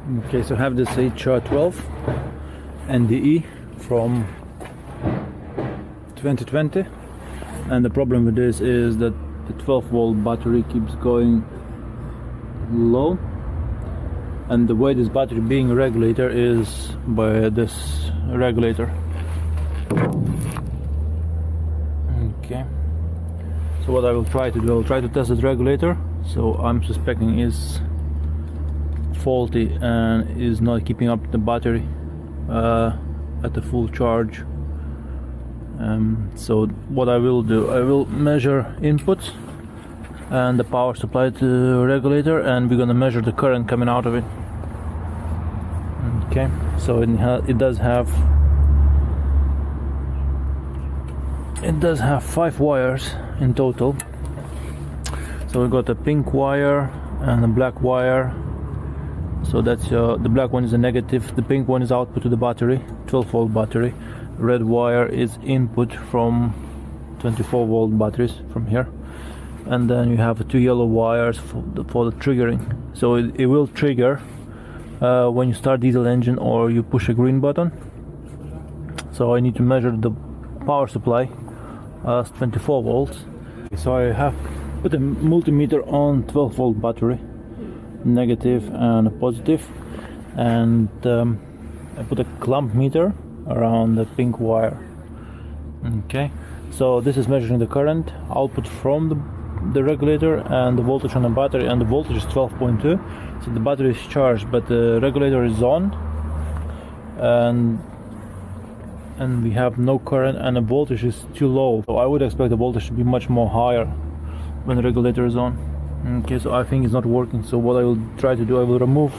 Okay, so I have this HR12 NDE from 2020, and the problem with this is that the 12-volt battery keeps going low, and the way this battery being a regulator is by this regulator. Okay, so what I will try to do, I will try to test this regulator. So I'm suspecting is faulty and is not keeping up the battery at the full charge. So what I will do, I will measure inputs and the power supply to the regulator, and we're gonna measure the current coming out of it. Okay, so it does have 5 wires in total. So we got a pink wire and a black wire. So that's the black one is a negative, the pink one is output to the battery, 12-volt battery. Red wire is input from 24-volt batteries from here. And then you have 2 yellow wires for the triggering. So it will trigger when you start diesel engine or you push a green button. So I need to measure the power supply as 24 volts. So I have put a multimeter on 12-volt battery, negative and a positive, and I put a clamp meter around the pink wire. Okay, so this is measuring the current output from the regulator and the voltage on the battery, and the voltage is 12.2. So the battery is charged, but the regulator is on, and we have no current, and the voltage is too low. So I would expect the voltage to be much more higher when the regulator is on. Okay, so I think it's not working. So what I will try to do, I will remove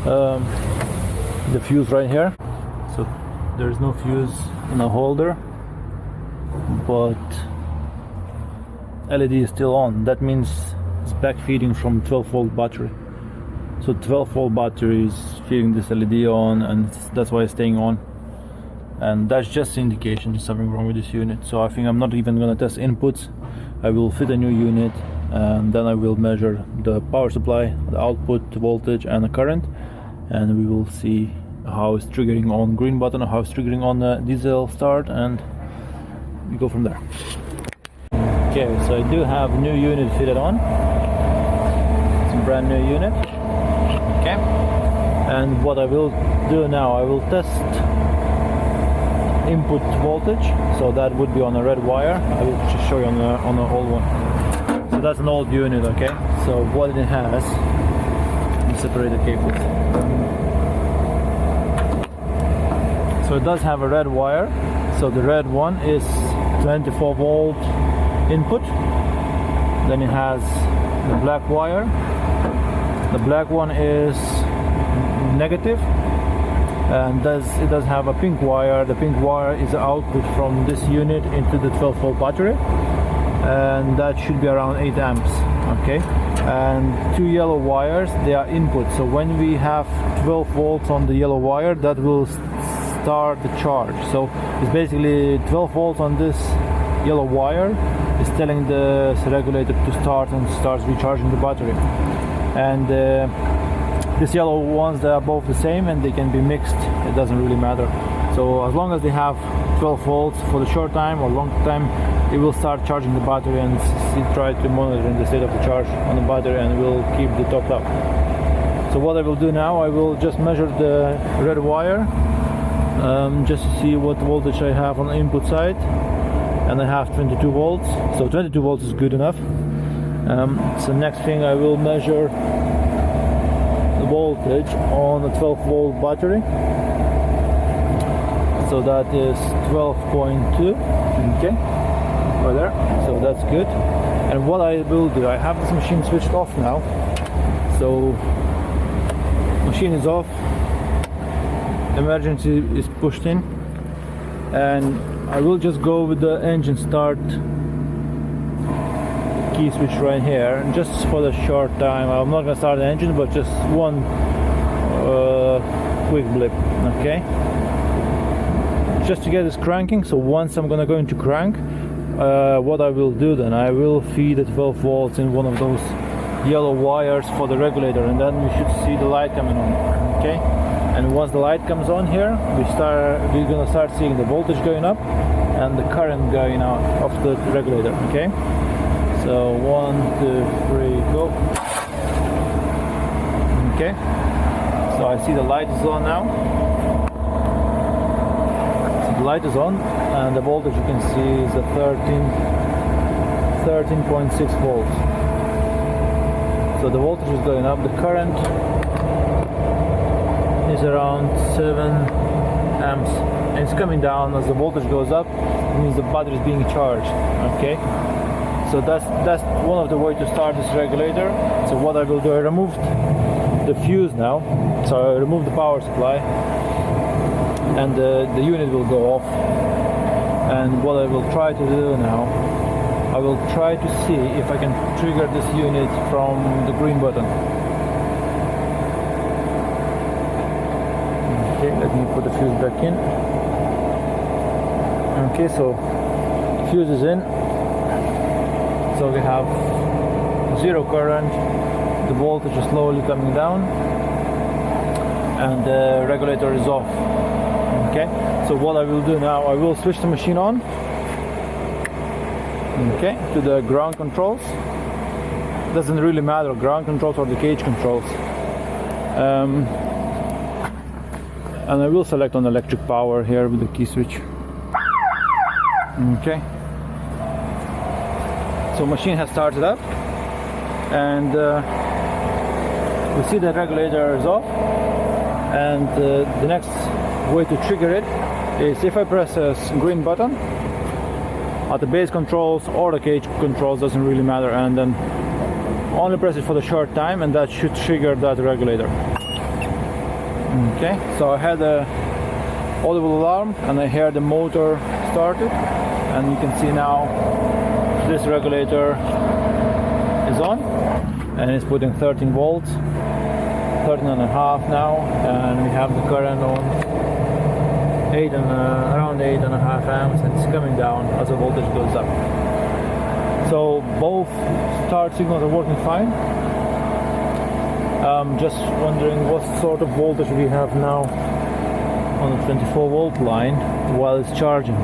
the fuse right here. So there is no fuse in a holder, but LED is still on. That means it's back feeding from 12-volt battery. So 12-volt battery is feeding this LED on, and that's why it's staying on. And that's just an indication there's something wrong with this unit. So I think I'm not even gonna test inputs. I will fit a new unit, and then I will measure the power supply, the output voltage and the current, and we will see how it's triggering on green button or how it's triggering on the diesel start, and we go from there. Okay, so I do have a new unit fitted on. It's a brand new unit. Okay, and what I will do now, I will test input voltage. So that would be on a red wire. I will just show you on the old one. So that's an old unit. Okay, so what it has, let me separate the cables. So it does have a red wire. So the red one is 24-volt input. Then it has the black wire. The black one is negative, and it does have a pink wire. The pink wire is the output from this unit into the 12-volt battery, and that should be around 8 amps. Okay, and 2 yellow wires, they are input. So when we have 12 volts on the yellow wire, that will start the charge. So it's basically 12 volts on this yellow wire is telling the regulator to start, and starts recharging the battery. And these yellow ones, they are both the same and they can be mixed. It doesn't really matter. So as long as they have 12 volts for the short time or long time, it will start charging the battery, and try to monitor the state of the charge on the battery, and will keep the topped up. So what I will do now, I will just measure the red wire just to see what voltage I have on the input side, and I have 22 volts. So 22 volts is good enough. So next thing, I will measure the voltage on the 12-volt battery. So that is 12.2. Okay, right there. So that's good. And what I will do, I have this machine switched off now. So machine is off. Emergency is pushed in, and I will just go with the engine start key switch right here, and just for the short time. I'm not gonna start the engine, but just one quick blip. Okay, just to get this cranking. So once I'm gonna go into crank, what I will do then, I will feed the 12 volts in one of those yellow wires for the regulator, and then we should see the light coming on. Okay, and once the light comes on here, we're gonna start seeing the voltage going up and the current going out of the regulator. Okay, so 1, 2, 3, go. Okay, so I see the light is on now. So the light is on, and the voltage you can see is at 13.6 volts. So the voltage is going up. The current is around 7 amps, and it's coming down as the voltage goes up. It means the battery is being charged. Okay, so that's one of the ways to start this regulator. So what I will do, I removed the fuse now, so I remove the power supply, and the unit will go off. And what I will try to do now, I will try to see if I can trigger this unit from the green button. Okay, let me put the fuse back in. Okay, so fuse is in. So we have 0 current, the voltage is slowly coming down, and the regulator is off. Okay, so what I will do now, I will switch the machine on, okay, to the ground controls. Doesn't really matter, ground controls or the cage controls. And I will select on electric power here with the key switch. Okay, so machine has started up, and we see the regulator is off, and the next way to trigger it is if I press a green button at the base controls or the cage controls, doesn't really matter, and then only press it for the short time, and that should trigger that regulator. Okay, so I had a audible alarm, and I hear the motor started, and you can see now this regulator is on, and it's putting 13 volts, 13.5 now, and we have the current on around 8.5 amps, and it's coming down as the voltage goes up. So both start signals are working fine. Just wondering what sort of voltage we have now on the 24 volt line while it's charging.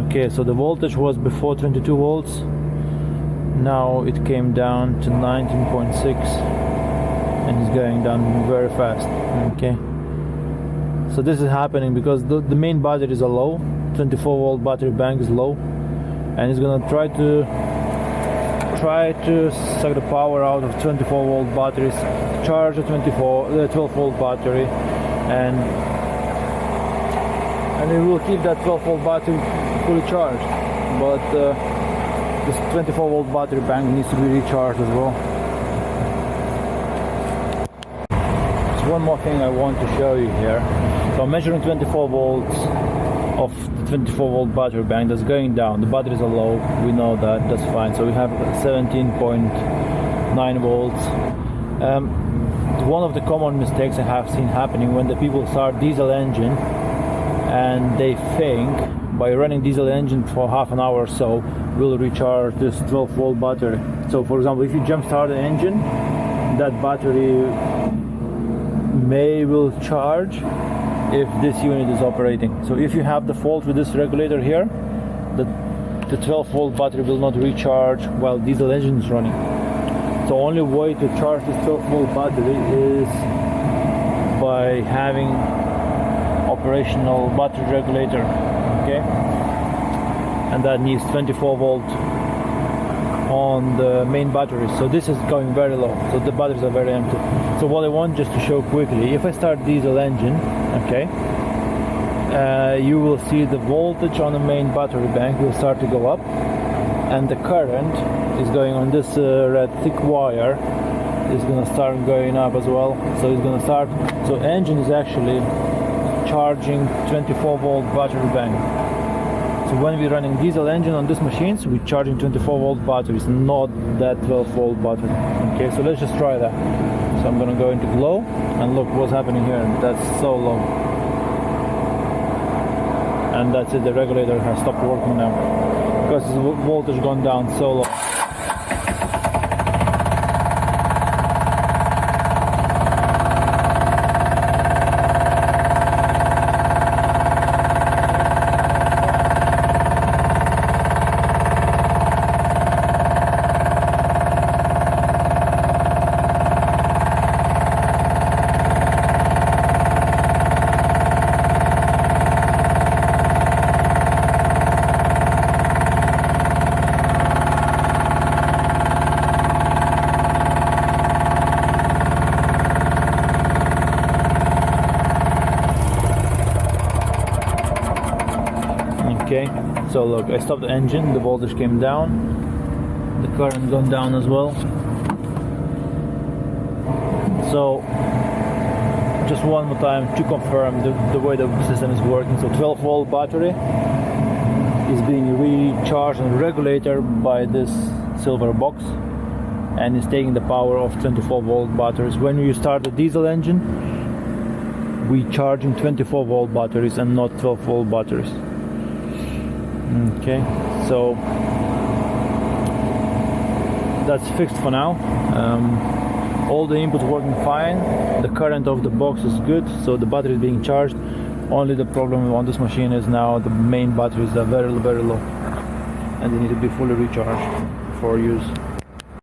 Okay, so the voltage was before 22 volts. Now it came down to 19.6, and it's going down very fast. Okay, so this is happening because the main batteries are low. 24 volt battery bank is low, and it's gonna try to suck the power out of 24 volt batteries, charge the 12 volt battery, and it will keep that 12 volt battery fully charged. But this 24 volt battery bank needs to be recharged as well. There's one more thing I want to show you here. So I'm measuring 24 volts of the 24 volt battery bank. That's going down. The batteries are low, we know that, that's fine. So we have 17.9 volts. One of the common mistakes I have seen happening when the people start diesel engine, and they think by running diesel engine for half an hour or so will recharge this 12 volt battery. So for example, if you jump start the engine, that battery will charge if this unit is operating. So if you have the fault with this regulator here, the 12 volt battery will not recharge while diesel engine is running. So only way to charge this 12 volt battery is by having operational battery regulator. Okay, and that needs 24 volt on the main batteries. So this is going very low, so the batteries are very empty. So what I want just to show quickly, if I start diesel engine, okay, you will see the voltage on the main battery bank will start to go up, and the current is going on this red thick wire is going to start going up as well. So it's going to start, so engine is actually charging 24 volt battery bank. So when we're running diesel engine on these machines, we're charging 24 volt batteries, not that 12 volt battery. Okay, so let's just try that. So I'm gonna go into glow and look what's happening here. That's so low. and that's it. The regulator has stopped working now because the voltage gone down so low. Okay, so look, I stopped the engine, the voltage came down, the current gone down as well. So just one more time to confirm the way the system is working. So 12-volt battery is being recharged on the regulator by this silver box, and it's taking the power of 24-volt batteries. When you start the diesel engine, we charging 24-volt batteries and not 12-volt batteries. Okay, so that's fixed for now. All the inputs working fine. The current of the box is good, so the battery is being charged. Only the problem on this machine is now the main batteries are very low, and they need to be fully recharged for use.